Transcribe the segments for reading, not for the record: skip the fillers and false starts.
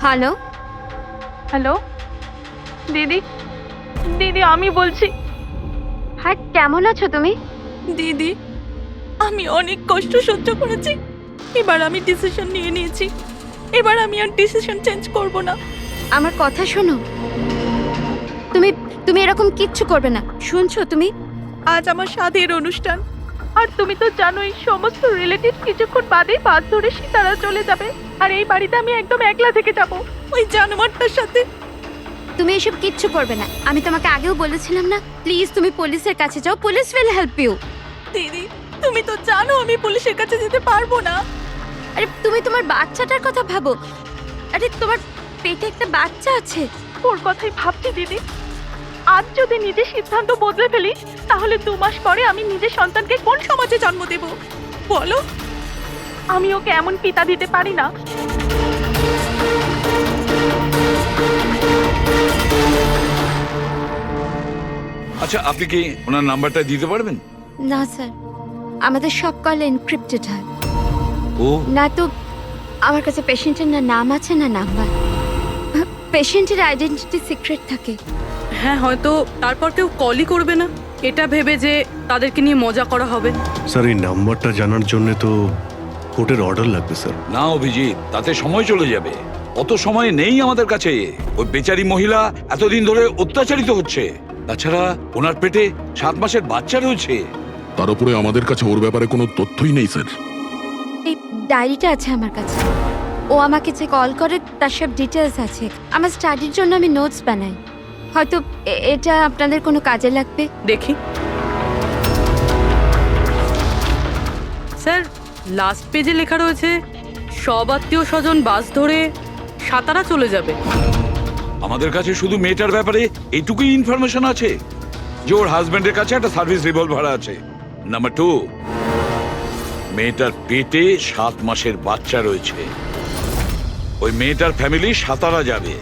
Hello hello দিদি, দিদি আমি বলছি। হ্যাঁ, কেমন আছো তুমি? দিদি, আমি অনেক কষ্ট সহ্য করেছি, এবার আমি ডিসিশন নিয়ে নিয়েছি। এবার আমি আর ডিসিশন চেঞ্জ করব না। আমার কথা শোনো। তুমি তুমি এরকম কিচ্ছু করবে না, শুনছো তুমি? আজ আমার সাধের অনুষ্ঠান, আর তুমি তো জানোই সমস্ত রিলেটিভ কিছুক্ষণ বাদেই বাস ধরে সীতারা চলে যাবে, আর এই বাড়িতে আমি একদম একলা থেকে যাব ওই জানোয়ারটার সাথে। তুমি এসব কিচ্ছু করবে না, আমি তোমাকে আগেও বলেছিলাম না? প্লিজ তুমি পুলিশের কাছে যাও, পুলিশ উইল হেল্প ইউ। দিদি, তুমি তো জানো আমি পুলিশের কাছে যেতে পারবো না। আরে তুমি তোমার বাচ্চাটার কথা ভাবো। আরে তোমার পেটে একটা বাচ্চা আছে। ওর কথাই ভাবছি দিদি। আজ যদি নিজে সিদ্ধান্ত বদলে ফেলি, তাহলে 2 মাস পরে আমি নিজের সন্তানকে কোন সমাজে জন্ম দেব বলো? আমি ওকে এমন পিতা দিতে পারি না। আচ্ছা, আপনি কি ওনার নাম্বারটা দিতে পারবেন? না স্যার, আমাদের সব কল এনক্রিপ্টেড হয়। ও না তো আমার কাছে পেশেন্টের না নাম আছে না নাম্বার। পেশেন্টের আইডেন্টিটি সিক্রেট থাকে। হ্যাঁ, হয়তো তারপর কেউ কলই করবে না, এটা ভেবে যে তাদেরকে নিয়ে মজা করা হবে। স্যার, এই নাম্বারটা জানার জন্য তো কোর্টের অর্ডার লাগবে স্যার। না অভিজিৎ, তাতে সময় চলে যাবে। অত সময় নেই আমাদের কাছে। ওই বেচারি মহিলা এতদিন ধরে অত্যাচারিত হচ্ছে। তাছাড়া ওনার পেটে 7 মাসের বাচ্চা রয়েছে। তার উপরে আমাদের কাছে ওর ব্যাপারে কোনো তথ্যই নেই স্যার। এই ডায়েরিটা আছে আমার কাছে। ও আমাকে যে কল করে তার সব ডিটেলস আছে। আমার স্টাডির জন্য আমি নোটস বানাই। হয়তো এটা আপনাদের কোনো কাজে লাগবে। দেখি স্যার, লাস্ট পেজে লেখা রয়েছে সব আত্মীয় স্বজন বাস ধরে সাতারা চলে যাবে। আমাদের কাছে শুধু মেয়েটার ব্যাপারে এইটুকুই ইনফরমেশন আছে যে ওর হাজবেন্ডের কাছে একটা সার্ভিস রিভলভার আছে। নাম্বার 2, মেয়েটার পেটে 7 মাসের বাচ্চা রয়েছে। ওই মেয়েটার ফ্যামিলি সাতারা যাবে।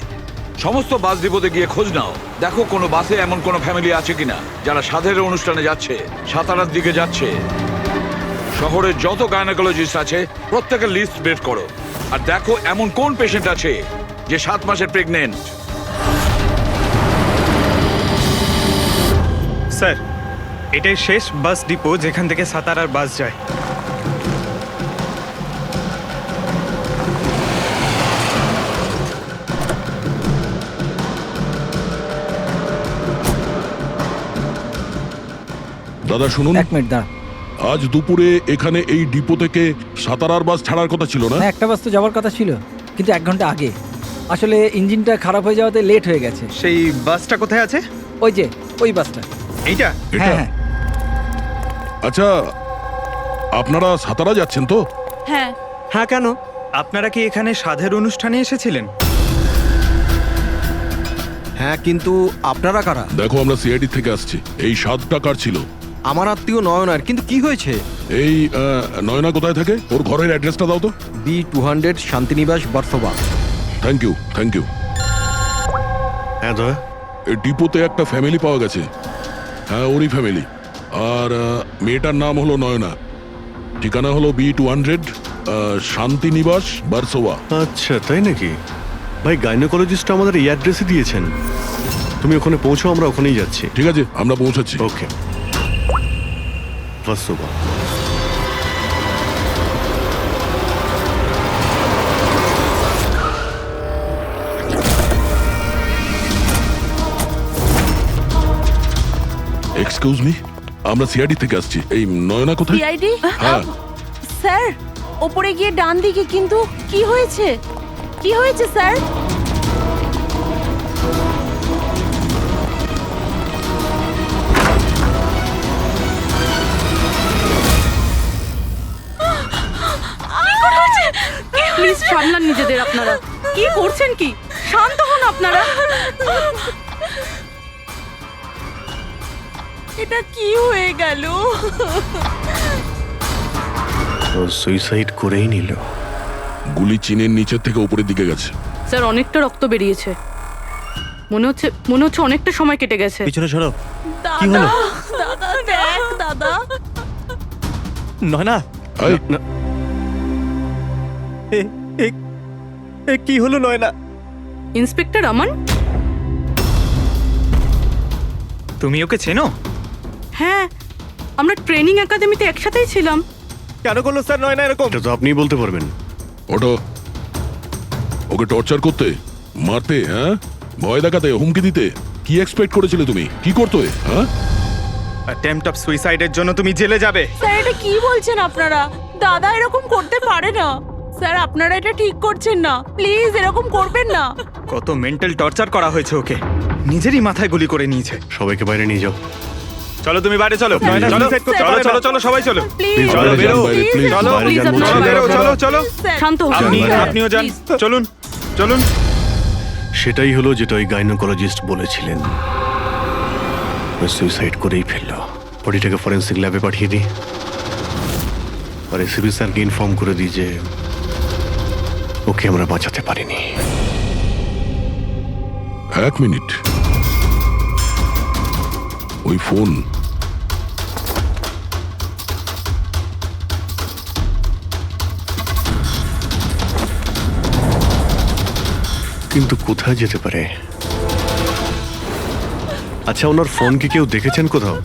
সমস্ত বাস ডিপোতে গিয়ে খোঁজ নাও, দেখো কোনো বাসে এমন কোনো ফ্যামিলি আছে কিনা যারা সাধের অনুষ্ঠানে যাচ্ছে, সাতারার দিকে যাচ্ছে। শহরের যত গাইনোকোলজিস্ট আছে প্রত্যেকের লিস্ট বের করো, আর দেখো এমন কোন পেশেন্ট আছে যে 7 মাসের প্রেগনেন্ট। স্যার, এটাই শেষ বাস ডিপো যেখান থেকে সাতারার বাস যায়। দাদা শুনুন, 1 মিনিট দাঁড়া। আজ দুপুরে এখানে এই ডিপো থেকে সাতারার বাস ছাড়ার কথা ছিল না? না, একটা বাস তো যাওয়ার কথা ছিল, কিন্তু 1 ঘন্টা আগে। আসলে ইঞ্জিনটা খারাপ হয়ে যাওয়াতে লেট হয়ে গেছে। সেই বাসটা কোথায় আছে? ওই যে ওই বাসটা। এইটা? এটা? হ্যাঁ হ্যাঁ। আচ্ছা, আপনারা সাতারা যাচ্ছেন তো? হ্যাঁ। হ্যাঁ, কেন? আপনারা কি এখানে সাধের অনুষ্ঠানে এসেছিলেন? হ্যাঁ, কিন্তু আপনারা কারা? দেখো, আমরা সিআইডি থেকে আসছি। এই 7 টাকার ছিল। আমার আত্মীয় নয়নার, কিন্তু কি হয়েছে? এই নয়না কোথায় থাকে? ওর ঘরের অ্যাড্রেসটা দাও তো। B200 Shantinibas, Versova. Thank you, thank you. হ্যাঁ দয়া। এই ডিপোতে একটা ফ্যামিলি পাওয়া গেছে। হ্যাঁ, ওরই ফ্যামিলি। আর মেয়েটার নাম হলো নয়না। ঠিকানা হলো B200 শান্তিনিবাস, বার্সোবা। আচ্ছা, তাই নাকি? ভাই, গাইনোকোলজিস্ট আমাদের এই অ্যাড্রেসে দিয়েছেন। তুমি ওখানে পৌঁছো, আমরা ওখানেই যাচ্ছি। ঠিক আছে, আমরা পৌঁছাচ্ছি। ওকে। বার্সোবা। এক্সকিউজ মি, আমরা সিআইডি থেকে আসছি। এই নয়না কোথায়? সিআইডি? হ্যাঁ। স্যার, ওপরে গিয়ে ডান দিকে। কিন্তু কি হয়েছে? কি হয়েছে স্যার? প্লিজ সামলান নিজেদের আপনারা। কি করছেন কি? শান্ত হন আপনারা। এটা কি হয়ে গেল? ও সুইসাইড করেই নিল। গুলি চিনের নিচের থেকে উপরের দিকে গেছে। স্যার, অনেকটা রক্ত বেরিয়েছে। মনে হচ্ছে অনেকটা সময় কেটে গেছে। পিছনে সরো। দাদা, কি হলো? দাদা দেখ, দাদা। নয়না। এই, কি হলো নয়না? ইন্সপেক্টর আমান? তুমি ওকে চেনো? হ্যাঁ, আমরা ট্রেনিং একাডেমিতে একসাথেই ছিলাম। কেন করলো স্যার নয়না এরকম? এটা তো আপনিই বলতে পারবেন। ওটা ওকে টর্চার করতে, মারতে, হ্যাঁ, ভয় দেখাতে, হুমকি দিতে কি এক্সপেক্ট করেছিলে তুমি? কি করতো এ, হ্যাঁ? অ্যাটেম্পট অফ সুইসাইডের জন্য তুমি জেলে যাবে। স্যার এটা কি বলছেন আপনারা? দাদা এরকম করতে পারে না। স্যার আপনারা এটা ঠিক করছেন না, প্লিজ এরকম করবেন না। কত মেন্টাল টর্চার করা হয়েছে ওকে, নিজেরই মাথায় গুলি করে নিয়েছে। সবাইকে বাইরে নিয়ে যাও। চলো তুমি বাইরে চলো, নয়না, চলো suicide করতে চলো পারে চলো না। চলো সবাই চলো, প্লিজ Please, চলো বাইরে বেরো, যান, বাইরে, please, চলো বাইরে যান, please, বলছি। চলো বেরো, চলো চলো। শান্ত হও। আপনি স্যার, আপনিও যান, please। চলুন চলুন। সেটাই হলো যেটা ওই গাইনোকোলজিস্ট বলেছিলেন। সুইসাইড করেই ফেললো। বডিটাকে ফরেন্সিক ল্যাবে পাঠিয়ে দিই, আর এসিবি স্যারকে ইনফর্ম করে দিই যে ওকে আমরা বাঁচাতে পারিনি। এক মিনিট, ওই ফোন কিন্তু কোথায় যেতে পারে? আচ্ছা, ওনার ফোন কি কেউ দেখেছেন কোথাও?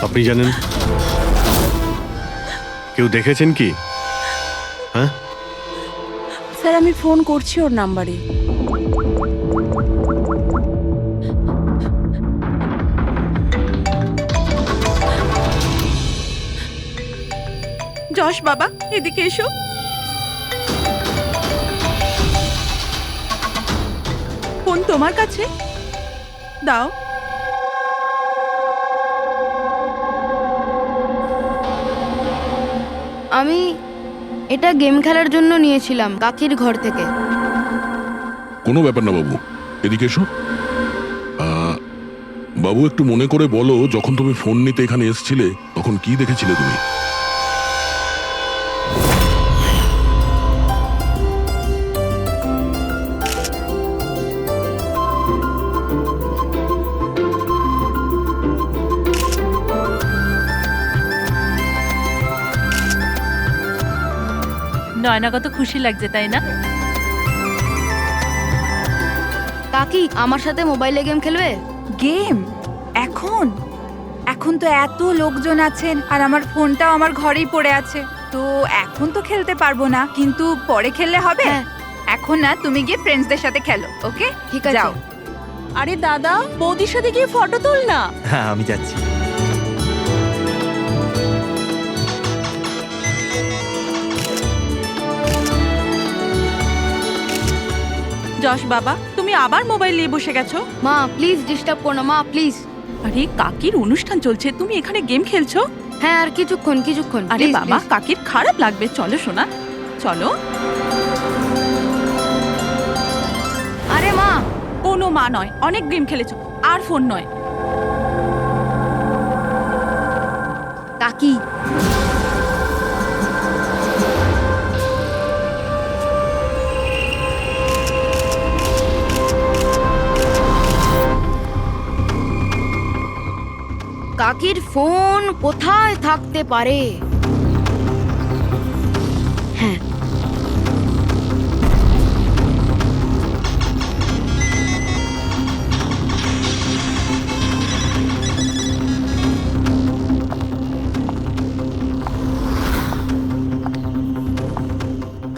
আপনি জানেন? কেউ দেখেছেন কি? হ্যাঁ, স্যার আমি ফোন করছি ওর নাম্বারে। যশ বাবা এদিকে এসো। ফোন তোমার কাছে দাও। আমি এটা গেম খেলার জন্য নিয়েছিলাম কাকির ঘর থেকে। কোনো ব্যাপার না বাবু, এদিকে এসো। বাবু একটু মনে করে বলো, যখন তুমি ফোন নিতে এখানে এসেছিলে তখন কি দেখেছিলে তুমি? নয়না কত খুশি লাগছে তাই না? কাকি আমার সাথে মোবাইলে গেম খেলবে? গেম? এখন এখন তো এত লোকজন আছেন আর আমার ফোনটাও আমার ঘরেই পড়ে আছে, তো এখন তো খেলতে পারবো না, কিন্তু পরে খেললে হবে। হ্যাঁ। এখন না, তুমি গিয়ে ফ্রেন্ডসদের সাথে খেলো, ওকে? ঠিক আছে। যাও। আরে দাদা বৌদির সাথে গিয়ে ফটো তুল না। হ্যাঁ আমি যাচ্ছি। যশ বাবা তুমি আবার মোবাইল নিয়ে বসে গেছো? মা প্লিজ ডিস্টার্ব করো না মা, প্লিজ। আরে কাকির অনুষ্ঠান চলছে, তুমি এখানে গেম খেলছো? হ্যাঁ, আর কিছুক্ষণ। আরে please, বাবা please। কাকির খারাপ লাগবে, চলো শোনা চলো। আরে মা, কোনো মা নয়, অনেক গেম খেলেছো, আর ফোন নয়। কাকি কাকির ফোন কোথায় থাকতে পারে? হ্যাঁ,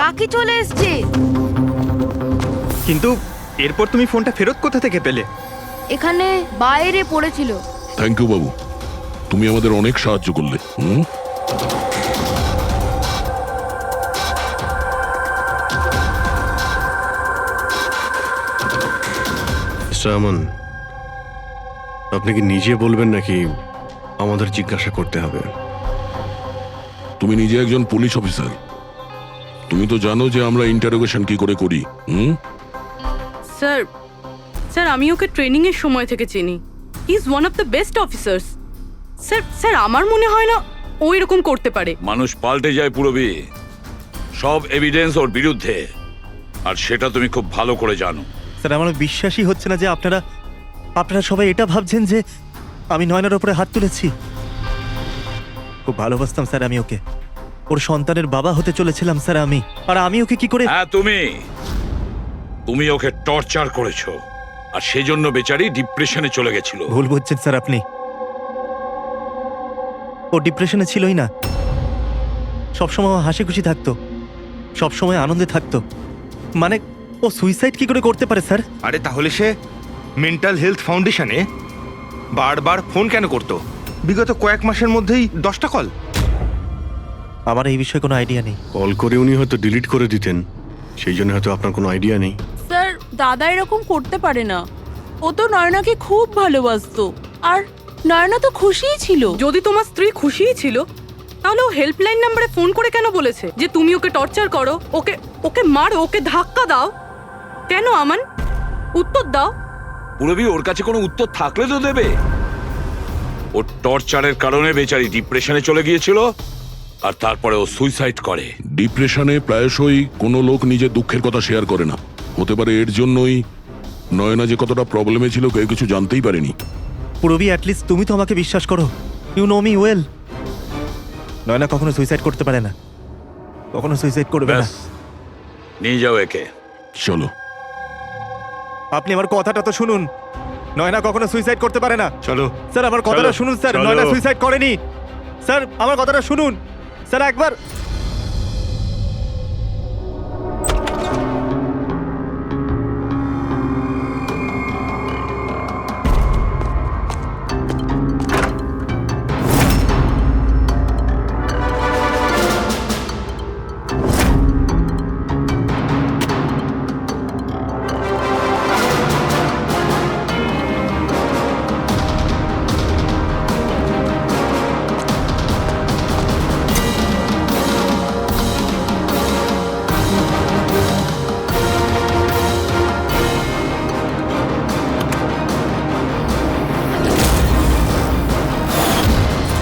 কাকি চলে এসছে। কিন্তু এরপর তুমি ফোনটা ফেরত কোথা থেকে পেলে? এখানে বাইরে পড়েছিল। থ্যাংক ইউ বাবু, তুমি আমাদের অনেক সাহায্য করলে। হুম, মিস্টার আমান, আপনি কি নিজে বলবেন নাকি আমাদের জিজ্ঞাসা করতে হবে? তুমি নিজে একজন পুলিশ অফিসার, তুমি তো জানো যে আমরা ইন্টারোগেশন কি করে করি। হুম, স্যার, স্যার আমি ওকে ট্রেনিং এর সময় থেকে চিনি। He is one of the best officers. Sir আমার মনে হয় না ও এরকম করতে পারে। মানুষ পাল্টে যায় পুরবি, সব এভিডেন্স ওর বিরুদ্ধে, আর সেটা তুমি খুব ভালো করে জানো। স্যার আমার বিশ্বাসই হচ্ছে না যে আপনারা সবাই এটা ভাবছেন যে আমি নয়নার ওপরে হাত তুলেছি। খুব ভালোবাসতাম স্যার আমি ওকে, ওর সন্তানের বাবা হতে চলেছিলাম স্যার আমি, আর আমি ওকে কি করে। হ্যাঁ তুমি, তুমি ওকে টর্চার করেছো, আর সেজন্য বেচারি ডিপ্রেশনে চলে গেছিল। ভুল বুঝছেন স্যার আপনি। ও ডিপ্রেশনে ছিলই না, সবসময় ও হাসি খুশি থাকতো, সবসময় আনন্দে থাকতো। মানে ও সুইসাইড কি করে করতে পারে স্যার? আরে তাহলে সে মেন্টাল হেলথ ফাউন্ডেশনে বারবার ফোন কেন করতো? বিগত কয়েক মাসের মধ্যেই 10টা কল। আমার এই বিষয়ে কোনো আইডিয়া নেই। কল করে উনি হয়তো ডিলিট করে দিতেন, সেই জন্য হয়তো আপনার কোনো আইডিয়া নেই। স্যার দাদা এরকম করতে পারে না, ও তো নয়নাকে খুব ভালোবাসতো, আর নয়না তো খুশিই ছিল। যদি তোমার স্ত্রী খুশিই ছিল, তাহলে ও হেল্পলাইন নম্বরে ফোন করে কেন বলেছে যে তুমি ওকে টর্চার করো, ওকে ওকে মারো, ওকে ধাক্কা দাও? কেন আমান, উত্তর দাও। পুরবি ওর কাছে কোনো উত্তর থাকলে তো দেবে। ওর টর্চারের কারণে বেচারি ডিপ্রেশনে চলে গিয়েছিল, আর তারপরে ও সুইসাইড করে। ডিপ্রেশনে প্রায়শই কোনো লোক নিজের দুঃখের কথা শেয়ার করে না। হতে পারে এর জন্যই নয়না যে কতটা প্রবলেমে ছিল কেউ কিছু জানতেই পারেনি। পুরবি, অ্যাটলিস্ট তুমি তো আমাকে বিশ্বাস করো। You know me well. Nayana কখনো সুইসাইড করতে পারে না, কখনো সুইসাইড করবে না। ব্যাস, নিয়ে যাও একে। চলো। আপনি আমার কথাটা তো শুনুন, নয়না কখনো সুইসাইড করতে পারে না। চলো স্যার আমার কথাটা চলো, শুনুন স্যার, চলো। নয়না সুইসাইড করেনি। স্যার আমার কথাটা শুনুন স্যার একবার।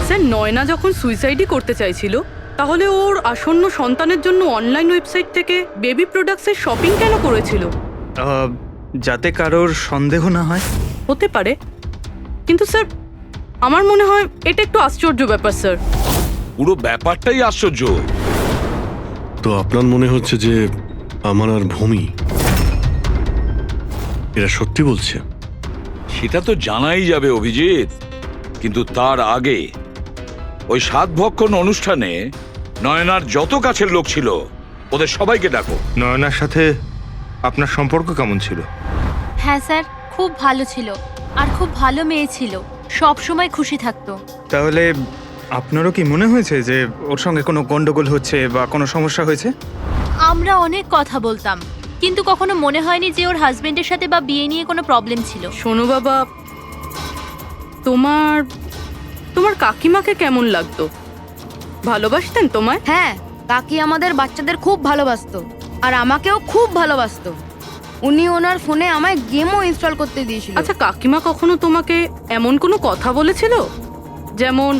স্যার নয়না যখন সুইসাইডই করতে চাইছিল, তাহলে ওর আসন্ন সন্তানের জন্য অনলাইন ওয়েবসাইট থেকে বেবি প্রোডাক্টসের শপিং কেন করেছিল? যাতে কারোর সন্দেহ না হয়। হতে পারে, কিন্তু স্যার আমার মনে হয় এটা একটু আশ্চর্য ব্যাপার স্যার। পুরো ব্যাপারটাই আশ্চর্য। তো আপনার মনে হচ্ছে যে আমার আর ভূমি এরা সত্যি বলছে? সেটা তো জানাই যাবে অভিজিৎ, কিন্তু তার আগে ওই 7 ভক্ষণ অনুষ্ঠানে নয়নার যত কাছের লোক ছিল ওদের সবাইকে ডাকো। নয়নার সাথে আপনার সম্পর্ক কেমন ছিল? হ্যাঁ স্যার, খুব ভালো ছিল, আর খুব ভালো মেয়ে ছিল, সব সময় খুশি থাকতো। তাহলে আপনারও কি মনে হয়েছে যে ওর সঙ্গে কোনো গন্ডগোল হচ্ছে বা কোনো সমস্যা হয়েছে? আমরা অনেক কথা বলতাম, কিন্তু কখনো মনে হয়নি যে ওর হাজবেন্ডের সাথে বা বিয়ে নিয়ে কোনো প্রবলেম ছিল। শোনো বাবা, তোমার তোমার কাকিমাকে কেমন লাগতো? ভালোবাসতেন তোমায়? হ্যাঁ, কাকি আমাদের বাচ্চাদের খুব ভালোবাসতো, আর আমাকেও খুব ভালোবাসতো। উনি ওনার ফোনে আমায় গেমও ইনস্টল করতে দিয়েছিল। আচ্ছা, কাকিমা কখনো তোমাকে এমন কোনো কথা বলেছিল, যেমন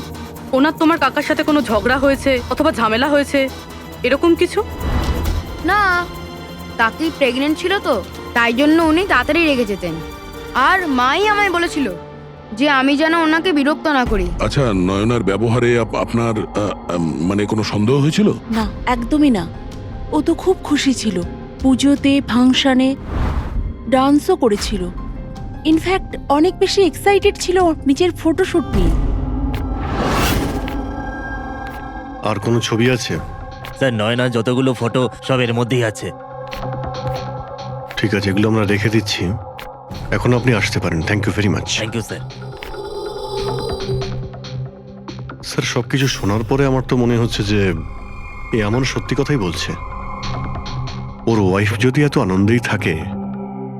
ওনার তোমার কাকার সাথে কোনো ঝগড়া হয়েছে অথবা ঝামেলা হয়েছে, এরকম কিছু? না, কাকি প্রেগনেন্ট ছিল তো, তাই জন্য উনি তাড়াতাড়ি রেগে যেতেন। আর মাই আমায় বলেছিল যে আমি যেন ওনাকে বিরক্ত না করি। আচ্ছা, নয়নার ব্যবহারে আপনার মানে কোনো সন্দেহ হয়েছিল? না, একদমই না। ও তো খুব খুশি ছিল, পুজোতে, ফাংশনে ডান্সও করেছিল। ইনফ্যাক্ট অনেক বেশি এক্সাইটেড ছিল নিজের ফটোশুট নিয়ে। আর কোনো ছবি আছে? স্যার নয়না যতগুলো ফটো সব এর মধ্যেই আছে। ঠিক আছে, এগুলো আমরা রেখে দিচ্ছি। এখন আপনি আসতে পারেন। Thank you very much. Thank you sir. Sir, সবকিছু শোনার পরে আমার তো মনে হচ্ছে যে এ এমন সত্যি কথাই বলছে। ওর ওয়াইফ যদি এত আনন্দেই থাকে,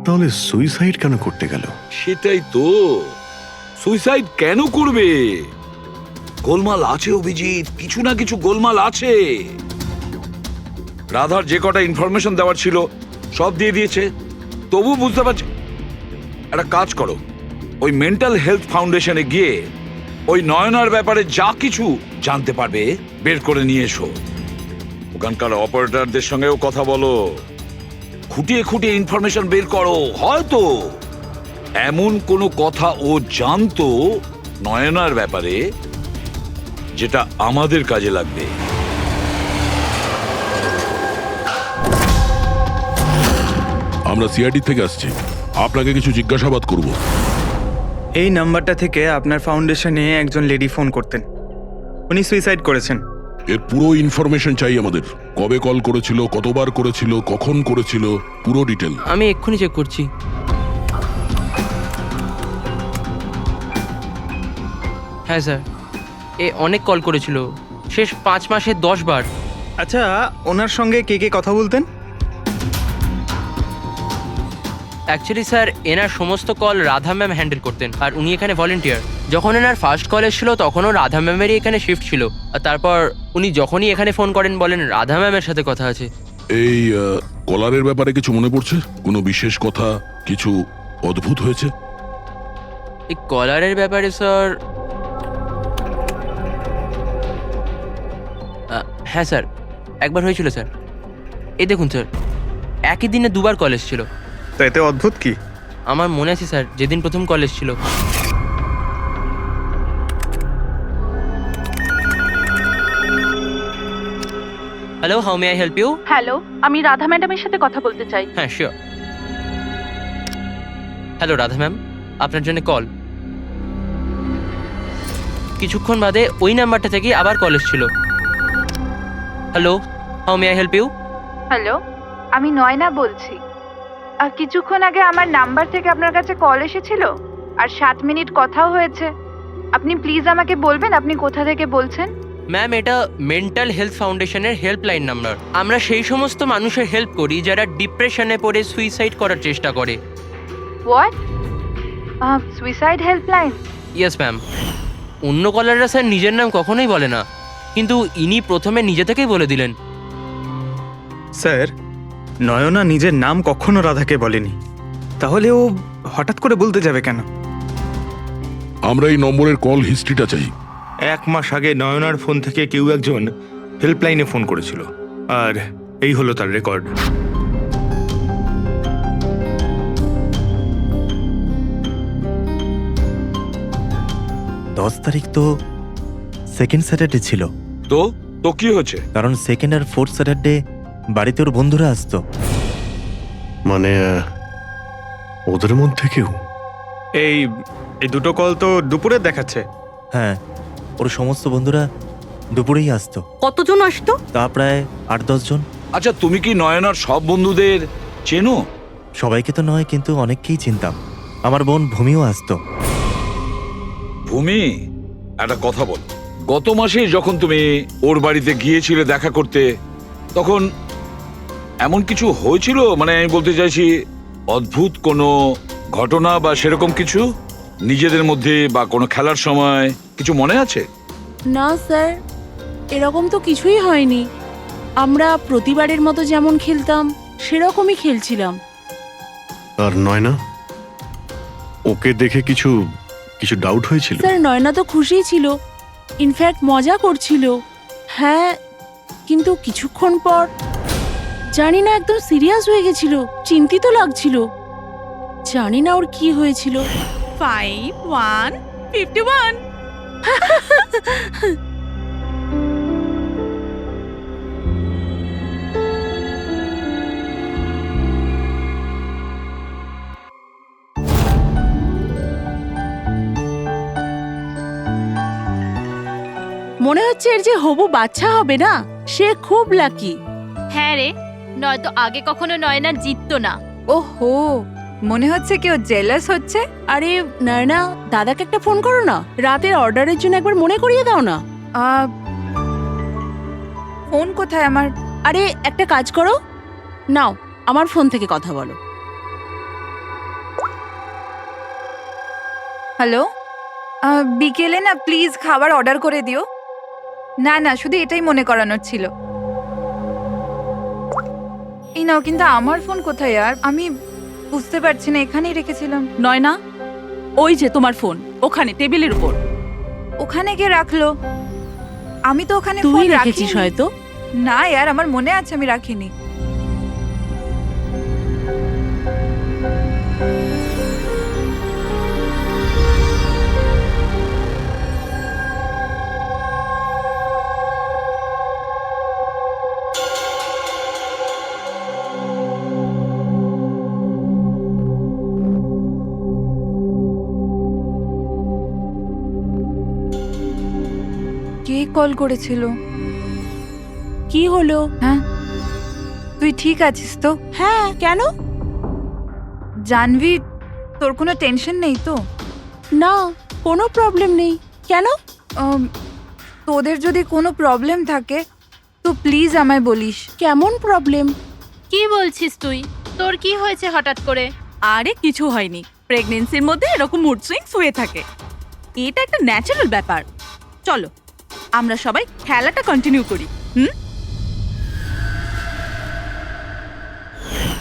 তাহলে সুইসাইড কেন করতে গেল? সেটাই তো, সুইসাইড কেন করবে? গোলমাল আছে অভিজিৎ, কিছু না কিছু গোলমাল আছে। রাধার যে কটা ইনফরমেশন দেওয়ার ছিল সব দিয়ে দিয়েছে, তবু বুঝতে পারছি। একটা কাজ করো, ওই মেন্টাল হেলথ ফাউন্ডেশনে গিয়ে ওই নয়নার ব্যাপারে যা কিছু জানতে পারবে বের করে নিয়ে এসো। ওখানকার অপারেটরদের সঙ্গেও কথা বলো, খুঁটিয়ে খুঁটিয়ে ইনফরমেশন বের করো। হয়তো এমন কোনো কথা ও জানতো নয়নার ব্যাপারে যেটা আমাদের কাজে লাগবে। আমরা সিআইডি থেকে আসছি, আপনাকে কিছু জিজ্ঞাসাবাদ করব। এই নাম্বারটা থেকে আপনার ফাউন্ডেশনে একজন লেডি ফোন করতেন, উনি সুইসাইড করেছেন। এর পুরো ইনফরমেশন চাই আমাদের। কবে কল করেছিল, কতবার করেছিল, কখন করেছিল, পুরো ডিটেল। আমি এক্ষুনি চেক করছি। হ্যাঁ স্যার, এ অনেক কল করেছিল, শেষ 5 মাসে 10 বার। আচ্ছা, ওনার সঙ্গে কে কে কথা বলতেন? অ্যাকচুয়ালি স্যার, এনার সমস্ত কল রাধা ম্যাম হ্যান্ডেল করতেন, আর উনি এখানে ভলেন্টিয়ার। যখন এনার ফার্স্ট কল এসেছিল তখনও রাধা ম্যামেরই এখানে শিফট ছিল, আর তারপর উনি যখনই এখানে ফোন করেন বলেন রাধা ম্যামের সাথে কথা আছে। এই কলারের ব্যাপারে কিছু মনে পড়ছে? কোনো বিশেষ কথা, কিছু অদ্ভুত হয়েছে? এই কলারের ব্যাপারে স্যার, হ্যাঁ স্যার, একবার হয়েছিল স্যার। এই দেখুন স্যার, একই দিনে 2 বার কল এসেছিল। তো এতে অদ্ভুত কি? আমার মনে আছে স্যার, যেদিন প্রথম কল এসেছিল। Hello, how may I help you? Hello, আমি রাধা ম্যাডামের সাথে কথা বলতে চাই। হ্যাঁ, শিওর। হ্যালো রাধা ম্যাম, আপনার জন্য কল। কিছুক্ষণ বাদে ওই নাম্বারটা থেকে আবার কল এসেছিল। Hello, how may I help you? Hello, আমি নয়না বলছি। আর কিছুক্ষণ আগে আমার নাম্বার থেকে আপনার কাছে কল এসেছিল, আর 7 মিনিট কথাও হয়েছে। আপনি প্লিজ আমাকে বলবেন আপনি কোথা থেকে বলছেন? ম্যাম, এটা মেন্টাল হেলথ ফাউন্ডেশনের হেল্পলাইন নাম্বার। আমরা সেই সমস্ত মানুষের হেল্প করি যারা ডিপ্রেশনে পড়ে সুইসাইড করার চেষ্টা করে। What? Suicide helpline? Yes ma'am. অন্য কলাররা স্যার নিজের নাম কখনোই বলে না, কিন্তু ইনি প্রথমে নিজে থেকেই বলে দিলেন। স্যার, নয়না নিজের নাম কখনো রাধাকে বলেনি, তাহলে ও হঠাৎ করে বলতে যাবে কেন? আমরা এই নম্বরের কল হিস্ট্রিটা চাই। 1 মাস আগে নয়নার ফোন থেকে কেউ একজন হেল্পলাইনে ফোন করেছিল, আর এই হলো তার রেকর্ড। দশ তারিখ তো সেকেন্ড স্যাটারডে ছিল। তো তো কি হচ্ছে? কারণ সেকেন্ড আর ফোর্থ স্যাটারডে বাড়িতে ওর বন্ধুরা আসতো। মানে ওদের মধ্যে কেউ? এই এই দুটো কল তো দুপুরে দেখাচ্ছে। হ্যাঁ, ওর সমস্ত বন্ধুরা দুপুরেই আসতো। কতজন আসতো? তা প্রায় 8-10 জন। আচ্ছা, তুমি কি নয়নার সব বন্ধুদের চেনো? সবাইকে তো নয়, কিন্তু অনেককেই চিনতাম। আমার বোন ভূমিও আসতো। ভূমি, একটা কথা বল। গত মাসে যখন তুমি ওর বাড়িতে গিয়েছিলে দেখা করতে, তখন এমন কিছু হয়েছিল? মানে আমি বলতে চাইছি, অদ্ভুত কোনো ঘটনা বা সেরকম কিছু নিজেদের মধ্যে, বা কোনো খেলার সময় কিছু মনে আছে? না স্যার, এরকম তো কিছুই হয়নি। আমরা প্রতিবারের মতো যেমন খেলতাম সেরকমই খেলছিলাম। আর নয়না, ওকে দেখে কিছু কিছু ডাউট হয়েছিল? স্যার, নয়না তো খুশিই ছিল, ইনফ্যাক্ট মজা করছিল। হ্যাঁ, কিন্তু কিছুক্ষণ পর জানি না একদম সিরিয়াস হয়ে গেছিল, চিন্তিত লাগছিল। জানি না ওর কি হয়েছিল। 5151। মনে হচ্ছে এর যে হবু বাচ্চা হবে না, সে খুব লাকি। হ্যাঁ রে, নয়তো আগে কখনো নয়না জিততো না। ওহো, মনে হচ্ছে কেউ জেলাস হচ্ছে। আরে নয়না, দাদাকে একটা ফোন করো না, রাতের অর্ডারের জন্য একবার মনে করিয়ে দাও না। ফোন কোথায় আমার? আরে একটা কাজ করো, নাও আমার ফোন থেকে কথা বলো। হ্যালো, বিকেলে না প্লিজ খাবার অর্ডার করে দিও। না না, শুধু এটাই মনে করানোর ছিল। এই নাও, কিন্তু আমার ফোন কোথায়? আর আমি বুঝতে পারছি না, এখানেই রেখেছিলাম। নয়না, ওই যে তোমার ফোন ওখানে টেবিলের উপর। ওখানে কে রাখলো? আমি তো ওখানে তুই ফোন রেখেছিস রাখিনি। হয়তো। না यार, আমার মনে আছে আমি রাখিনি। কল করেছিল। কি হলো? হ্যাঁ, তুই ঠিক আছিস তো? হ্যাঁ, কেন? জানবি, তোর কোনো টেনশন নেই তো? না, কোনো প্রবলেম নেই। কেন? তোদের যদি কোনো প্রবলেম থাকে তো প্লিজ আমায় বলিস। কেমন প্রবলেম? কি বলছিস তুই? তোর কি হয়েছে হঠাৎ করে? আরে কিছু হয়নি। প্রেগনেন্সির মধ্যে এরকম মুড সুইংস হয়ে থাকে, এটা একটা ন্যাচারাল ব্যাপার। চলো আমরা সবাই খেলাটা কন্টিনিউ করি।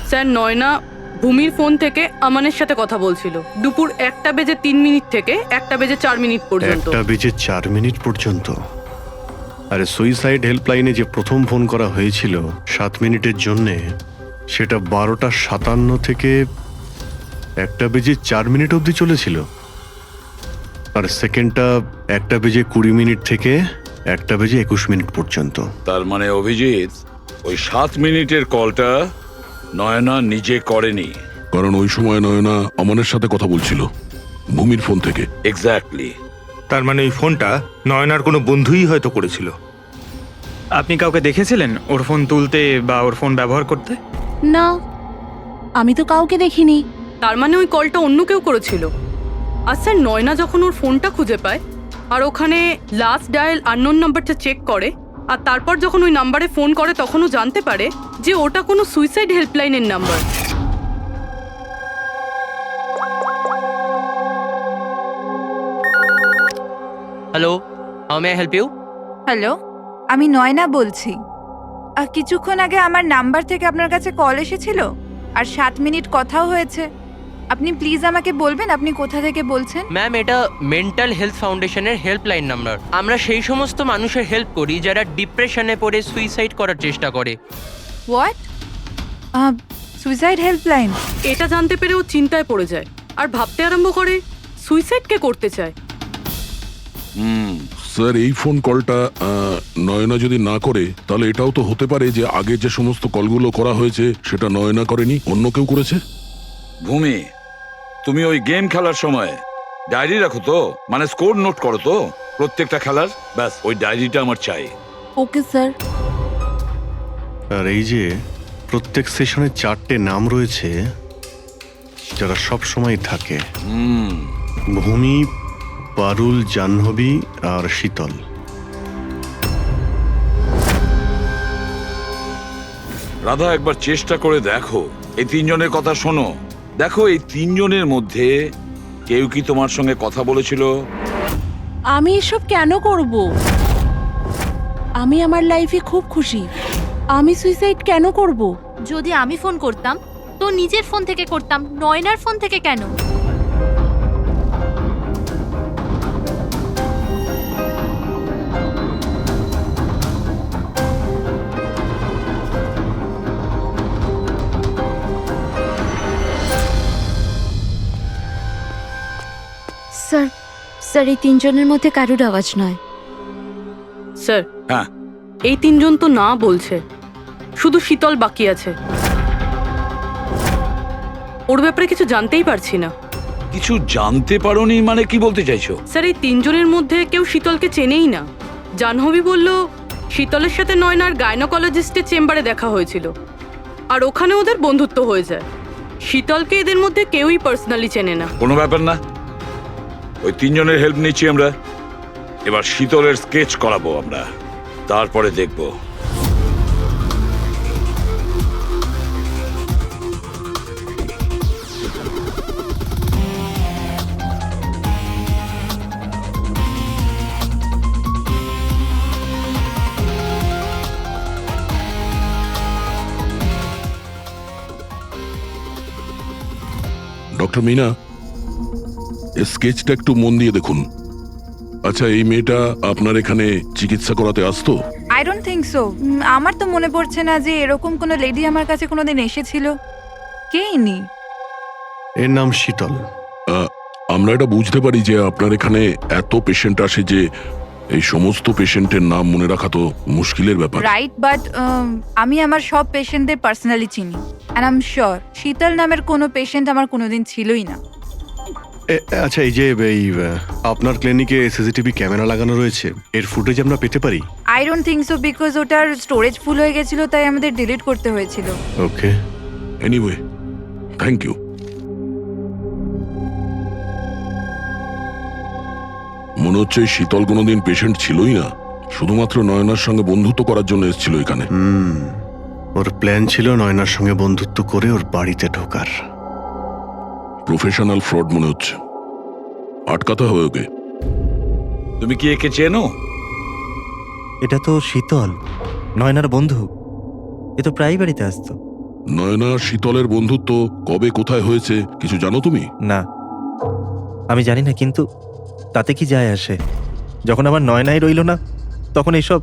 স্যার, নয়না ভূমির ফোন থেকে আমানের সাথে কথা বলছিল দুপুর 1:03 থেকে 1:04 পর্যন্ত। 1:04 পর্যন্ত? আরে সুইসাইড হেল্পলাইনে যে প্রথম ফোন করা হয়েছিল 7 মিনিটের জন্যে, সেটা 12:57 থেকে 1:04 অবধি চলেছিল। আর সেকেন্ডটা 1:20 থেকে 1:21 পর্যন্ত। তার মানে অভিজিৎ, ওই 7 মিনিটের কলটা নয়না নিজে করেনি। কারণ ওই সময় নয়না অমনের সাথে কথা বলছিল ভূমির ফোন থেকে। এক্স্যাক্টলি। তার মানে ওই ফোনটা নয়নার কোনো বন্ধুই হয়তো করেছিল। আপনি কাউকে দেখেছিলেন ওর ফোন তুলতে বা ওর ফোন ব্যবহার করতে? না, আমি তো কাউকে দেখিনি। তার মানে ওই কলটা অন্য কেউ করেছিল। আর স্যার, নয়না যখন ওর ফোনটা খুঁজে পায় আর ওখানে লাস্ট ডায়াল আননোন নাম্বারটা চেক করে, আর তারপর যখন ওই নাম্বারে ফোন করে তখন ও জানতে পারে যে ওটা কোনো সুইসাইড হেল্পলাইনের number. Hello, how may I help you? Hello, আমি নয়না বলছি। কিছুক্ষণ আগে আমার নাম্বার থেকে আপনার কাছে কল এসেছিল আর 7 মিনিট কথাও হয়েছে। আপনি প্লিজ আমাকে বলবেন আপনি কোথা থেকে বলছেন? ম্যাম, এটা মেন্টাল হেলথ ফাউন্ডেশনের হেল্পলাইন নাম্বার। আমরা সেই সমস্ত মানুষের হেল্প করি যারা ডিপ্রেশনে পড়ে সুইসাইড করার চেষ্টা করে। হোয়াট? Suicide helpline? এটা জানতে পেরে ও চিন্তায় পড়ে যায় আর ভাবতে আরম্ভ করে সুইসাইড কে করতে চায়। স্যার, এই ফোন কলটা নয়না যদি না করে তাহলে এটাও তো হতে পারে যে আগে যে সমস্ত কলগুলো করা হয়েছে সেটা নয়না করেনি, অন্য কেউ করেছে। ভূমি, তুমি ওই গেম খেলার সময় ডায়েরি রাখো তো? মানে স্কোর নোট করো তো প্রত্যেকটা খেলার? ব্যাস, ওই ডায়েরিটা আমার চাই। Okay sir. আর এই যে প্রত্যেক সেশনে 4টে নাম রয়েছে যারা সব সময় থাকে: ভূমি, পারুল, জাহ্নবী আর শীতল। রাধা, একবার চেষ্টা করে দেখো, এই 3 জনের কথা শোনো। দেখো, এই 3 জনের মধ্যে কেউ কি তোমার সঙ্গে কথা বলেছিল? আমি এসব কেন করব? আমি আমার লাইফে খুব খুশি। আমি সুইসাইড কেন করব? যদি আমি ফোন করতাম তো নিজের ফোন থেকে করতাম, নয়নার ফোন থেকে কেন? স্যার, স্যার, এই 3 জনের মধ্যে কারুর আওয়াজ নয়। স্যার, হ্যাঁ, এই 3 জন তো না বলছে, শুধু শীতল বাকি আছে। ওর ব্যাপারে কিছু জানতেই পারছি না। কিছু জানতে পারোনি মানে কি বলতে চাইছো? স্যার, এই 3 জনের মধ্যে কেউ শীতলকে চেনেই না। জাহ্নবী বলল শীতলের সাথে নয়নার গাইনোকোলজিস্টের চেম্বারে দেখা হয়েছিল আর ওখানে ওদের বন্ধুত্ব হয়ে যায়। শীতলকে এদের মধ্যে কেউই পার্সোনালি চেনে না। কোনো ব্যাপার না, ওই 3 জনের হেল্প নিচ্ছি আমরা। এবার শীতলের স্কেচ করাবো আমরা, তারপরে দেখবো। ডক্টর মিনা, এই স্কেচটা একটু মন দিয়ে দেখুন। আচ্ছা, এই মেয়েটা আপনার এখানে চিকিৎসা করাতে আসতো? I don't think so. আমার তো মনে পড়ছে না যে এরকম কোনো লেডি আমার কাছে কোনোদিন এসেছিল। কে ইনি? এর নাম শীতল। আমরা এটা বুঝতে পারি যে আপনার এখানে এত পেশেন্ট আসে যে এই সমস্ত পেশেন্টের নাম মনে রাখা তো মুশকিলের ব্যাপার। রাইট, বাট আমি আমার সব পেশেন্টদের পার্সোনালি চিনি। অ্যান্ড আই এম শিওর শীতল নামের কোনো পেশেন্ট আমার কোনোদিন ছিলই না। আচ্ছা, এই যে আপনার ক্লিনিকে সিসিটিভি ক্যামেরা লাগানো রয়েছে, এর ফুটেজ আমরা পেতে পারি? I don't think so, because ওটার স্টোরেজ ফুল হয়ে গেছিল, তাই আমাদের ডিলিট করতে হয়েছিল। ওকে। Anyway, thank you. মনে হচ্ছে এই শীতল কোনোদিন পেশেন্ট ছিলই না, শুধুমাত্র নয়নার সঙ্গে বন্ধুত্ব করার জন্য এসেছিল এখানে। ওর প্ল্যান ছিল নয়নার সঙ্গে বন্ধুত্ব করে ওর বাড়িতে ঢোকার। প্রফেশনাল ফ্রড মনে হচ্ছে, আটকাতে হবে ওকে। তুমি কি একে চেনো? এটা তো শীতল, নয়নার বন্ধু। এ তো প্রায় বাড়িতে আসতো। নয়না শীতলের বন্ধুত্ব কবে কোথায় হয়েছে কিছু জানো তুমি? না, আমি জানি না, কিন্তু তাতে কি যায় আসে? যখন আমার নয়নাই রইল না, তখন এইসব।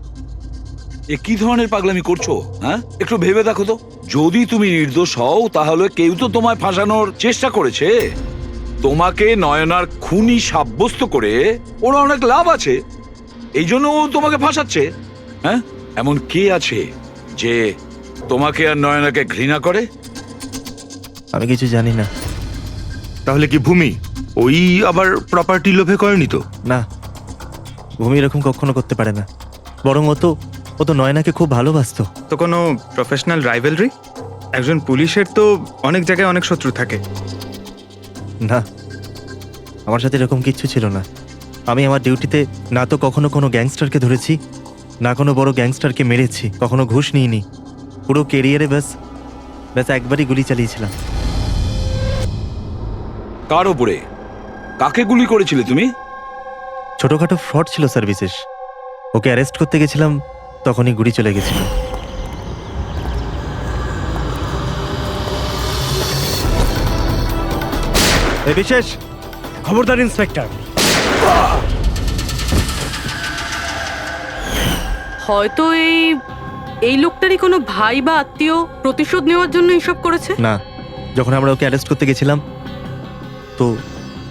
এ কি ধরনের পাগলামি করছো? হ্যাঁ, একটু ভেবে দেখো তো। যদি তুমি নির্দোষ হও, তাহলে কেউ তো তোমায় ফাঁসানোর চেষ্টা করেছে। তোমাকে নয়নার খুনি সাব্যস্ত করে ওরা অনেক লাভ আছে, এই জন্য ও তোমাকে ফাঁসাচ্ছে। হ্যাঁ, এমন কে আছে যে তোমাকে আর নয়নাকে ঘৃণা করে? আমি কিছু জানি না। তাহলে কি ভূমি ওই আবার প্রপার্টি লোভে করেনি তো? না, ভূমি এরকম কখনো করতে পারে না। বরং ও তো নয়নাকে খুব ভালোবাসতো। তো কোনো প্রফেশনাল রাইভেলরি? একজন পুলিশের তো অনেক জায়গায় অনেক শত্রু থাকে। না, আমার সাথে এরকম কিচ্ছু ছিল না। আমি আমার ডিউটিতে না তো কখনো কোনো গ্যাংস্টারকে ধরেছি, না কোনো বড় গ্যাংস্টারকে মেরেছি, কখনো ঘুষ নিইনি। পুরো কেরিয়ারে ব্যাস একবারই গুলি চালিয়েছিলাম। কার ওপরে? কাকে গুলি করেছিলে তুমি? ছোটখাটো ফ্রড ছিল স্যার, বিশেষ। ওকে অ্যারেস্ট করতে গেছিলাম, তখনই গুলি চলে গেছিল। এই বিশেষ, খবরদার ইন্সপেক্টর। হয়তো এই লোকটারই কোনো ভাই বা আত্মীয় প্রতিশোধ নেওয়ার জন্য এসব করেছে। না, যখন আমরা ওকে অ্যারেস্ট করতে গেছিলাম, তো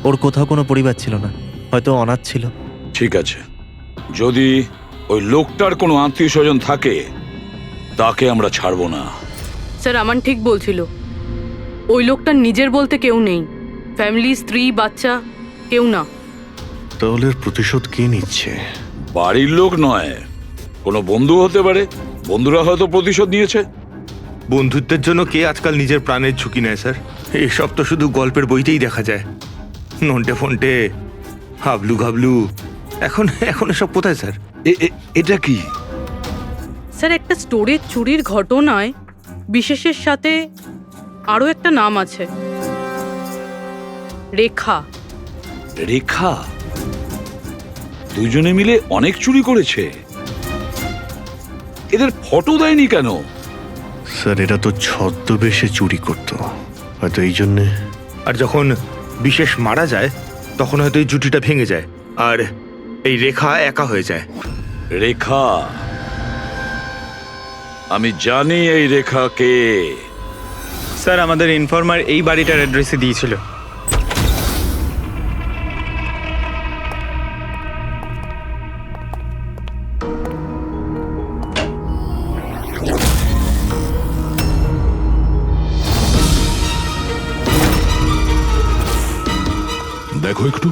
ওর কোথাও কোনো পরিবার ছিল না, হয়তো অনাথ ছিল। ঠিক আছে, যদি ওই লোকটার কোনো আত্মীয় স্বজন থাকে, তাকে আমরা ছাড়বো না। স্যার, আমান ঠিক বলছিল। ওই লোকটার নিজের বলতে কেউ নেই, ফ্যামিলি, স্ত্রী, বাচ্চা, কেউ না। তাহলে প্রতিশোধ কে নিচ্ছে? বাড়ির লোক নয়, কোনো বন্ধু হতে পারে। বন্ধুরা হয়তো প্রতিশোধ নিয়েছে। বন্ধুত্বের জন্য কে আজকাল নিজের প্রাণের ঝুঁকি নেয় স্যার? এসব তো শুধু গল্পের বইতেই দেখা যায়। নন্টে ফন্টে, হাবলু ঘাবলু, এখন এসব কোথায় স্যার? এটা কি স্যার, একটা স্টোরেজ চুরির ঘটনায় বিশেষের সাথে আরও একটা নাম আছে, রেখা। রেখা? দুজনে মিলে অনেক চুরি করেছে। এদের ফটো দেয়নি কেন? স্যার, এরা তো ছদ্মবেশে চুরি করতো, হয়তো এই জন্যে। আর যখন বিশেষ মারা যায়, তখন হয়তো এই জুটিটা ভেঙে যায়, আর এই রেখা একা হয়ে যায়। রেখা? আমি জানি এই রেখা কে। স্যার, আমাদের ইনফর্মার এই বাড়িটার অ্যাড্রেসে দিয়েছিল। দেখো একটু।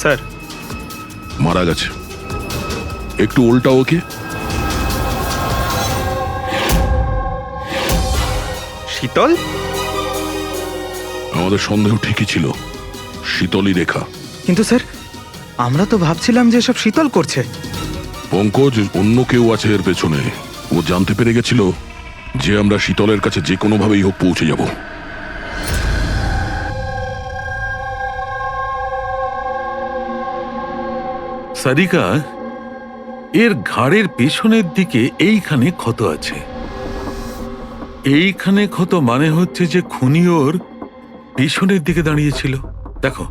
স্যার, মারা গেছে। একটু উল্টা ওকে। শীতল? আমাদের সন্দেহ ঠিকই ছিল, শীতলই রেখা। কিন্তু স্যার, আমরা তো ভাবছিলাম যে সব শীতল করছে। পঙ্কজ, অন্য কেউ আছে এর পেছনে। ও জানতে পেরে গেছিল যে আমরা শীতলের কাছে যে কোনোভাবেই হোক পৌঁছে যাব। সারিকা, এর ঘাড়ের পেছনের দিকে এইখানে ক্ষত আছে। এইখানে ক্ষত মানে হচ্ছে যে খুনি ওর পেছনের দিকে দাঁড়িয়েছিল। দেখো,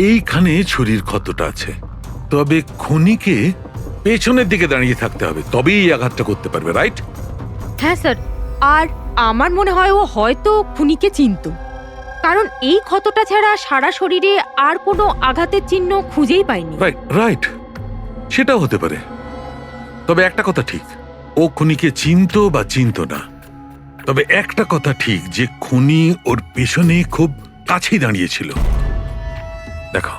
এইখানে ছুরির ক্ষতটা আছে। তবে খুনিকে পেছনের দিকে দাঁড়িয়ে থাকতে হবে, তবেই এই আঘাতটা করতে পারবে, রাইট? হ্যাঁ স্যার, আর আমার মনে হয় ও হয়তো খুনিকে চিনতো, কারণ এই ক্ষতটা ছাড়া সারা শরীরে আর কোনো আঘাতের চিহ্ন খুঁজেই পাইনি। রাইট রাইট, সেটাও হতে পারে। তবে একটা কথা ঠিক, ও খুনিকে চিনতো বা চিনতো না, তবে একটা কথা ঠিক যে খুনি ওর পেছনে খুব কাছেই দাঁড়িয়েছিল। দেখো,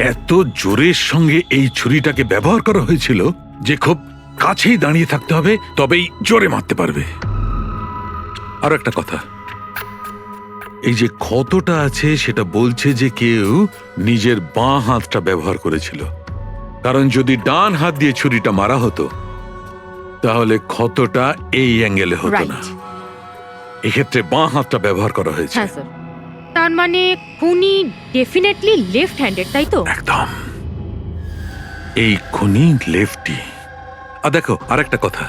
এত জোরের সঙ্গে এই ছুরিটাকে ব্যবহার করা হয়েছিল যে খুব কাছেই দাঁড়িয়ে থাকতে হবে, তবেই জোরে মারতে পারবে। আর একটা কথা, এই যে ক্ষতটা আছে সেটা বলছে যে কেউ নিজের বাঁ হাতটা ব্যবহার করেছিল, কারণ যদি ডান হাত দিয়ে ছুরিটা মারা হতো তাহলে ক্ষতটা এই অ্যাঙ্গেলে হতো না। এক্ষেত্রে বাঁ হাতটা ব্যবহার করা হয়েছে। হ্যাঁ স্যার, তার মানে খুনি ডেফিনেটলি লেফট হ্যান্ডেড, তাই তো? একদম, এই খুনি লেফটি। আর দেখো আরেকটা কথা,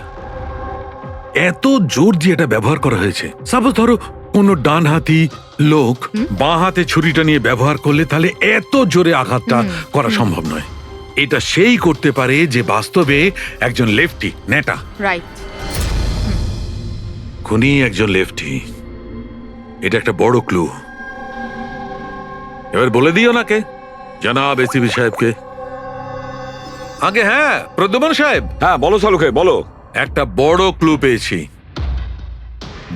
এত জোর দিয়ে এটা ব্যবহার করা হয়েছে, সাপোজ ধরো কোনো ডান হাতি লোক বাঁ হাতে ছুরিটা নিয়ে ব্যবহার করলে তাহলে এত জোরে আঘাতটা করা সম্ভব নয়। এটা সেই করতে পারে যে বাস্তবে একজন লেফটি নেটা। রাইট, খুনি একজন লেফটি, এটা একটা বড় ক্লু। এবার বলে দিও নাকে জনাব এসিপি সাহেবকে। আগে হ্যাঁ, প্রদ্যুম্ন সাহেব। হ্যাঁ বলো সালুকে, বলো। একটা বড় ক্লু পেয়েছি।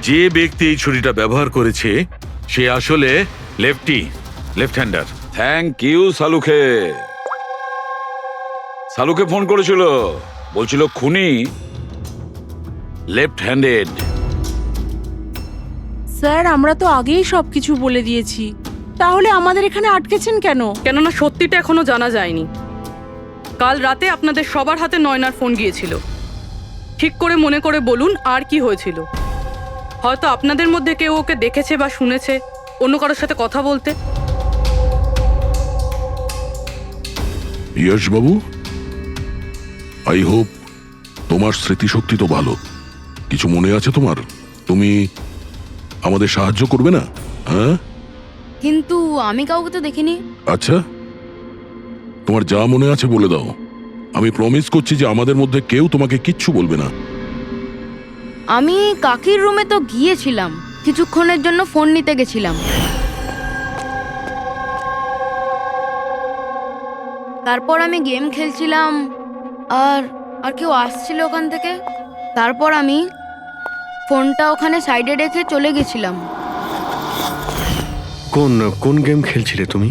যে ব্যক্তি এই ছুরিটা ব্যবহার করেছে সে আসলে লেফট হ্যান্ডার। থ্যাংক ইউ সালুকে। সালুকে ফোন করেছিল, বলছিল খুনি লেফট হ্যান্ডেড। স্যার, আমরা তো আগেই সবকিছু বলে দিয়েছি, তাহলে আমাদের এখানে আটকেছেন কেন? কেননা সত্যিটা এখনো জানা যায়নি। কাল রাতে আপনাদের সবার হাতে নয়নার ফোন গিয়েছিল। ঠিক করে মনে করে বলুন আর কি হয়েছিল। হয়তো আপনাদের মধ্যে কেউ ওকে দেখেছে বা শুনেছে অন্য কারোর সাথে কথা বলতে। ইয়শ বাবু, আই হোপ তোমার স্মৃতিশক্তি তো ভালো। কিছু মনে আছে তোমার? তুমি আমাদের সাহায্য করবে না? হ্যাঁ, কিন্তু আমি কাউকে তো দেখিনি। আচ্ছা, তোমার যা মনে আছে বলে দাও। আমি প্রমিস করছি যে আমাদের মধ্যে কেউ তোমাকে কিচ্ছু বলবে না। আমি কাকির রুমে তো গিয়েছিলাম, কিছুক্ষণের জন্য ফোন নিতে গেছিলাম। তারপর আমি গেম খেলছিলাম আর কেউ আসছিল ওখান থেকে। তারপর আমি ফোনটা ওখানে সাইডে রেখে চলে গেছিলাম। কোন গেম খেলছিলে তুমি?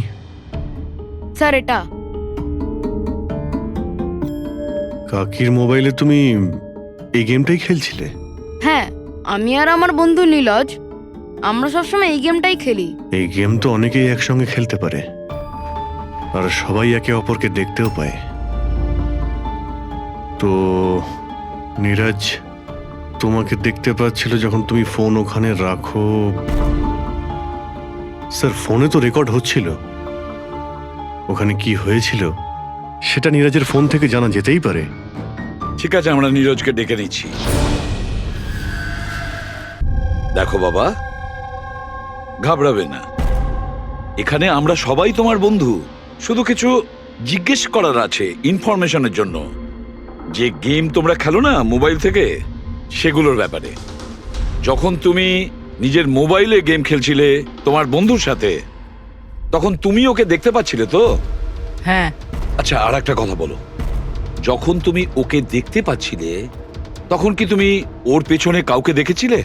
স্যার, এটা কাকির মোবাইলে তুমি এই গেমটাই খেলছিলে? হ্যাঁ, আমি আর আমার বন্ধু নীলজ আমরা সবসময় এই গেমটাই খেলি। এই গেম তো অনেকেই একসঙ্গে খেলতে পারে, আর সবাই একে অপরকে দেখতেও পায়। তো নীরজ তোমাকে দেখতে পাচ্ছিল যখন তুমি ফোন ওখানে রাখো। স্যার, ফোনে তো রেকর্ড হচ্ছিল, ওখানে কি হয়েছিল সেটা নীরজের ফোন থেকে জানা যেতেই পারে। ঠিক আছে, আমরা নীরজকে ডেকে নিচ্ছি। দেখো বাবা, ঘাবড়াবে না, এখানে আমরা সবাই তোমার বন্ধু। শুধু কিছু জিজ্ঞেস করার আছে ইনফরমেশনের জন্য। যে গেম তোমরা খেলো না মোবাইল থেকে, সেগুলোর ব্যাপারে। যখন তুমি নিজের মোবাইলে গেম খেলছিলে তোমার বন্ধুর সাথে, তখন তুমি ওকে দেখতে পাচ্ছিলে তো? হ্যাঁ। আচ্ছা, আর একটা কথা বলো, যখন তুমি ওকে দেখতে পাচ্ছিলে তখন কি তুমি ওর পেছনে কাউকে দেখেছিলে?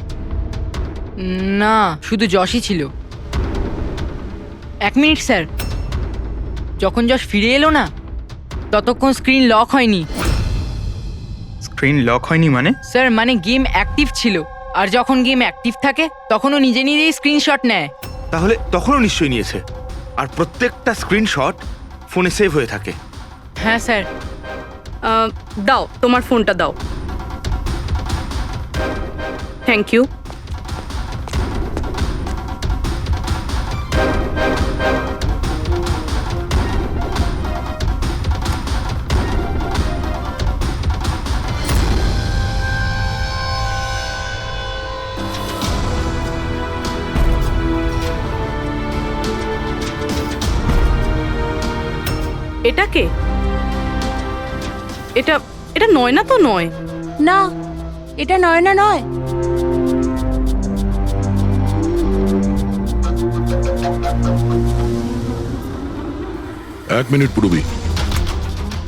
না, শুধু যশই ছিল। 1 মিনিট স্যার, যখন যশ ফিরে এলো না ততক্ষণ স্ক্রিন লক হয়নি। স্ক্রিন লক হয়নি মানে? স্যার, মানে গেম অ্যাক্টিভ ছিল, আর যখন গেম অ্যাক্টিভ থাকে তখন ও নিজে নিজেই স্ক্রিনশট নেয়। তাহলে তখনও নিশ্চয়ই নিয়েছে, আর প্রত্যেকটা স্ক্রিনশট ফোনে সেভ হয়ে থাকে। হ্যাঁ স্যার। দাও তোমার ফোনটা দাও। Thank you. এটা কে? এটা নয়না তো নয়। না, এটা নয়না নয়। 1 মিনিট পূর্বী,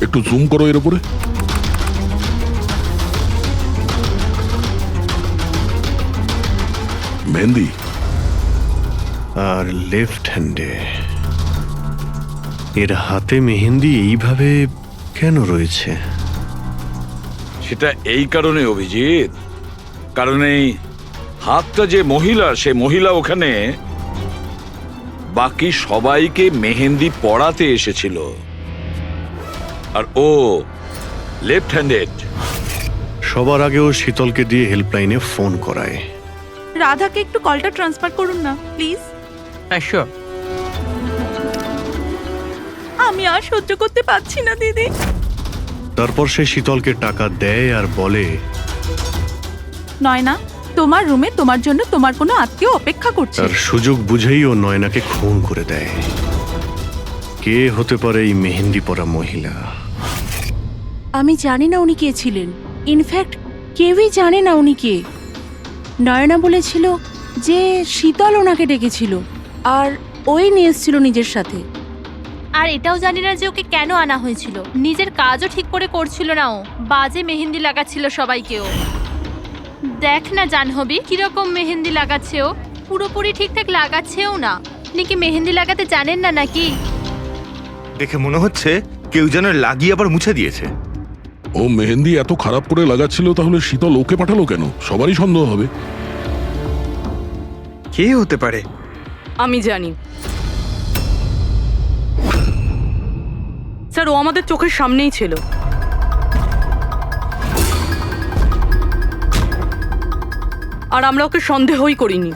একটু জুম করো এর উপরে। মেহেন্দি আর লেফট হ্যান্ডে এর হাতে মেহেন্দি এইভাবে কেন রয়েছে? সেটা এই কারণে অভিজিৎ, কারণ এই হাতটা যে মহিলা, সে মহিলা ওখানে বাকি সবাইকে মেহেন্দি পড়াতে এসেছিল, আর ও লেফট হ্যান্ডেড। সবার আগেও শীতলকে দিয়ে হেল্পলাইনে ফোন করায়। রাধাকে একটু কলটা ট্রান্সফার করুন না প্লিজ। হ্যাঁ শিওর। আমি আর সহ্য করতে পারছি না দিদি। তারপর সে শীতলকে টাকা দেয় আর বলে, নয়না, তোমার রুমে তোমার জন্য তোমার কোনো আত্মীয় অপেক্ষা করছে। তার সুযোগ বুঝেই ও নয়নাকে খুন করে দেয়। কে হতে পারে এই মেহেন্দি পরা মহিলা? আমি জানি না উনি কে ছিলেন। ইনফ্যাক্ট কেউই জানে না উনি কে। নয়না বলেছিল যে শীতল ওনাকে ডেকেছিল আর ওই নিয়ে এসেছিল নিজের সাথে। আর এটাও জানি না যে ওকে কেন আনা হয়েছিল। নিজের কাজও ঠিক করে করছিল না ও, বাজে মেহেন্দি লাগাচ্ছিল সবাইকেও। দেখ না জাহ্নবী কিরকম মেহেন্দি লাগাচ্ছে ও, পুরোপুরি ঠিকঠাক লাগাচ্ছেও না। আপনি কি মেহেন্দি লাগাতে জানেন না নাকি? দেখে মনে হচ্ছে কেউ যেন লাগিয়ে আবার মুছে দিয়েছে। ও মেহেন্দি এত খারাপ করে লাগাচ্ছিল, তাহলে শীতল ওকে পাঠালো কেন? সবারই সন্দেহ হবে। কে হতে পারে? আমি জানি স্যার, ও আমাদের চোখের সামনেই ছিল। আর আমরা ওকে সন্দেহই করিনি।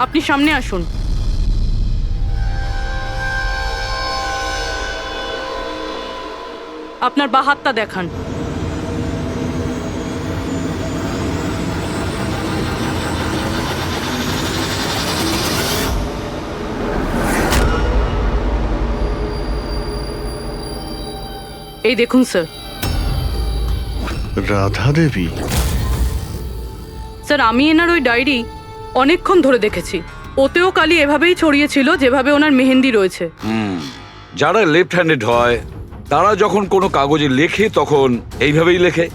আপনি সামনে আসুন। আপনার বা হাতটা দেখান। এই দেখুন স্যার। রাধা দেবী? স্যার, আমি এনার ওই ডায়েরি অনেকক্ষণ ধরে দেখেছি। ওতেও কালি এভাবেই ছড়িয়েছিল যেভাবে ওনার মেহেন্দি রয়েছে। যারা লেফট হ্যান্ডেড হয় তারা যখন কোনো কাগজে লেখে তখন এইভাবেই লেখে,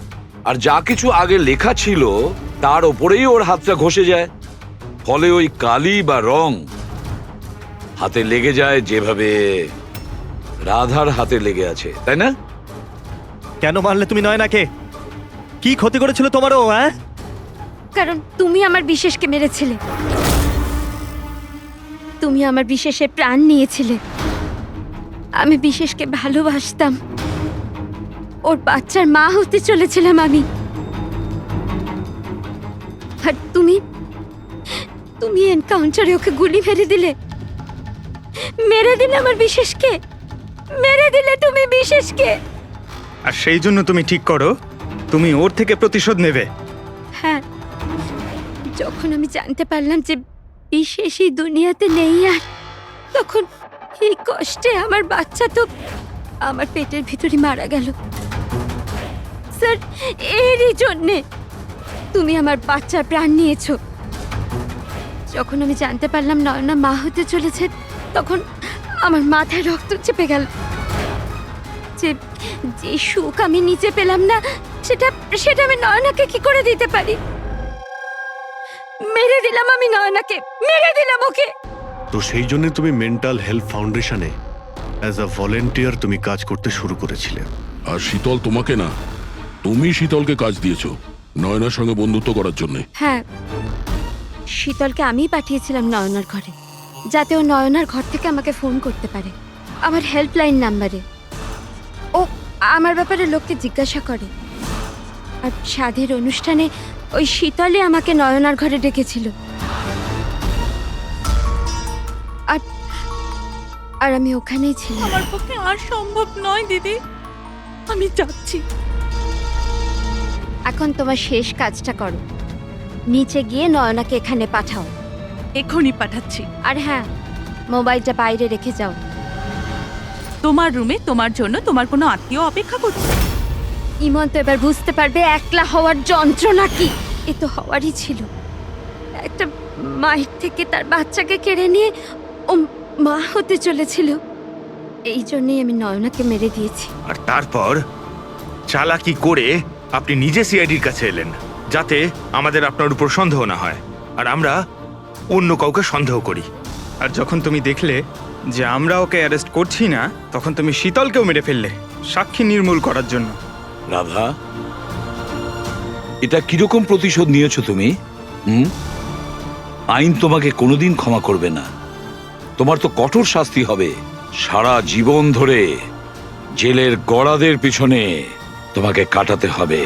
আর যা কিছু আগে লেখা ছিল তার ওপরেই ওর হাতটা ঘষে যায়, ফলে ওই কালি বা রং হাতে লেগে যায় যেভাবে রাধার হাতে লেগে আছে, তাই না? কেন মারলে তুমি নয়নাকে? কি ক্ষতি করেছিল তোমারও? হ্যাঁ, কারণ তুমি আমার বিশেষকে মেরেছিলে। তুমি আমার বিশেষের প্রাণ নিয়েছিলে। আমি বিশেষকে ভালোবাসতাম। ওর বাচ্চার মা হতে চলেছিলাম আমি। আর তুমি তুমি এনকাউন্টারে ওকে গুলি মেরে দিলে। মেরে দিলে আমার বিশেষকে, মেরে দিলে তুমি বিশেষকে। আর সেই জন্য তুমি ঠিক করো তুমি ওর থেকে প্রতিশোধ নেবে। হ্যাঁ, যখন আমি জানতে পারলাম যে বিশেষ এই দুনিয়াতে নেই আর, তখন এই কষ্টে আমার বাচ্চা তো আমার পেটের ভিতরে মারা গেল। স্যার, এরই জন্যে তুমি আমার বাচ্চার প্রাণ নিয়েছো। যখন আমি জানতে পারলাম নয়না মা হতে চলেছে, তখন আমার মাথায় রক্ত চেপে গেল। যে যে সুখ আমি নিচে পেলাম না, সেটা সেটা আমি নয়নাকে কি করে দিতে পারি? মেরে দিলাম আমি নয়নাকে, মেরে দিলাম ওকে। তো সেই জন্য তুমি মেন্টাল হেলথ ফাউন্ডেশনে অ্যাজ আ ভলেন্টিয়ার তুমি কাজ করতে শুরু করেছিলে। আর শীতল তোমাকে না, তুমি শীতলকে কাজ দিয়েছো নয়নার সঙ্গে বন্ধুত্ব করার জন্য। হ্যাঁ, শীতলকে আমিই পাঠিয়েছিলাম নয়নার ঘরে, যাতে ও নয়নার ঘর থেকে আমাকে ফোন করতে পারে আমার হেল্পলাইন নাম্বারে। ও আমার ব্যাপারে লোককে জিজ্ঞাসা করে। আর সাধের অনুষ্ঠানে ওই শীতলই আমাকে নয়নার ঘরে ডেকেছিল। আর আর আমি ওখানেই ছিলাম। আমার পক্ষে আর সম্ভব নয় দিদি, আমি যাচ্ছি। এখন তোমার শেষ কাজটা করো, নিচে গিয়ে নয়নাকে এখানে পাঠাও। এখনই পাঠাচ্ছি। আর হ্যাঁ, মোবাইলটা বাইরে রেখে যাও। তোমার রুমে তোমার জন্য তোমার কোনো আত্মীয় অপেক্ষা করছে। ইমন তো এবার বুঝতে পারবে একলা হওয়ার যন্ত্রণা কি। এ তো হওয়ারই ছিল, একটা মায়ের থেকে তার বাচ্চাকে কেড়ে নিয়ে ও মা হতে চলেছিল। এই জন্যই আমি নয়নাকে মেরে দিয়েছি। আর তারপর চালাকি করে আপনি নিজে সিআইডির কাছে এলেন, যাতে আমাদের আপনার উপর সন্দেহ না হয় আর আমরা অন্য কাউকে সন্দেহ করি। আর যখন তুমি দেখলে যে আমরা ওকে অ্যারেস্ট করছি না, তখন তুমি শীতলকেও মেরে ফেললে সাক্ষী নির্মূল করার জন্য। রাধা, এটা কিরকম প্রতিশোধ নিয়েছো তুমি? আইন তোমাকে কোনোদিন ক্ষমা করবে না। তোমার তো কঠোর শাস্তি হবে। সারা জীবন ধরে জেলের গড়াদের পিছনে তোমাকে কাটাতে হবে।